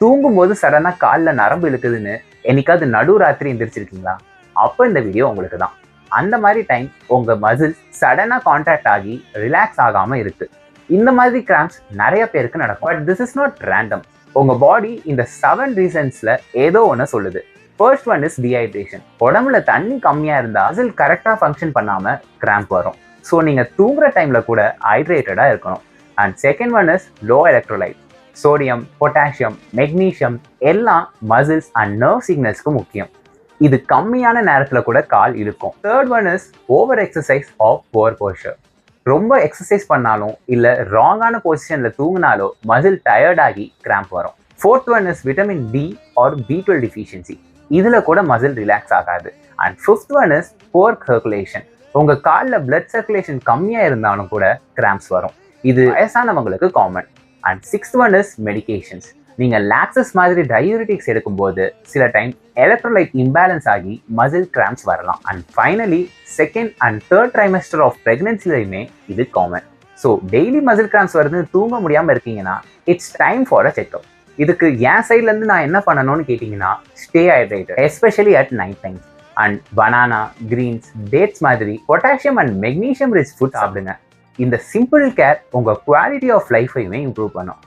தூங்கும்போது சடனா காலில் நரம்பு இழுக்குதுன்னு என்னைக்காவது நடுராத்திரி எந்திரிச்சிருக்கீங்களா? அப்போ இந்த வீடியோ உங்களுக்கு தான். அந்த மாதிரி டைம் உங்க மசில்ஸ் சடனா கான்ட்ராக்ட் ஆகி ரிலாக்ஸ் ஆகாம இருக்கு. இந்த மாதிரி கிராம்ப்ஸ் நிறைய பேருக்கு நடக்கும். But this is not random. உங்க பாடி இந்த 7 ரீசன்ஸ்ல ஏதோ ஒன்று சொல்லுது. First one is dehydration. உடம்புல தண்ணி கம்மியா இருந்தா மசில் கரெக்டா ஃபங்க்ஷன் பண்ணாம கிராம்ப் வரும். ஸோ நீங்க தூங்குற டைம்ல கூட ஹைட்ரேட்டடா இருக்கணும். And second one is low electrolyte. Sodium, potassium, magnesium எல்லாம் மசில்ஸ் அண்ட் நர்வ் சிக்னல்ஸ்க்கு முக்கியம். இது கம்மியான நேரத்தில் கூட கால் இழுக்கும். Third one is over exercise of poor posture. ரொம்ப எக்ஸசைஸ் பண்ணாலும் இல்லை ராங்கான பொசிஷனில் தூங்கினாலோ மசில் டயர்டாகி கிராம்ப் வரும். Fourth one is vitamin D or B12 deficiency. இதில் கூட மசில் ரிலாக்ஸ் ஆகாது. And fifth one is poor circulation. உங்கள் காலில் பிளட் சர்க்குலேஷன் கம்மியாக இருந்தாலும் கூட கிராம்ப்ஸ் வரும். இது வயசானவங்களுக்கு common. And sixth one is medications. நீங்கள் லாக்ஸஸ் மாதிரி டயூரிட்டிக்ஸ் எடுக்கும்போது சில டைம் எலக்ட்ரோலைட் இம்பேலன்ஸ் ஆகி மசில் கிராம்ப்ஸ் வரலாம். And finally second and third trimester of ப்ரெக்னன்சிலையுமே இது common. So daily muscle cramps வருதுன்னு தூங்க முடியாமல் இருக்கீங்கன்னா it's time for a checkup. இதுக்கு என் சைட்லேருந்து நான் என்ன பண்ணணும்னு கேட்டிங்கன்னா, stay hydrated especially at night time. And banana, greens, dates மாதிரி potassium and magnesium rich food சாப்பிடுங்க. இந்த சிம்பிள் கேர் உங்கள் குவாலிட்டி ஆஃப் லைஃபையுமே இம்ப்ரூவ் பண்ணும்.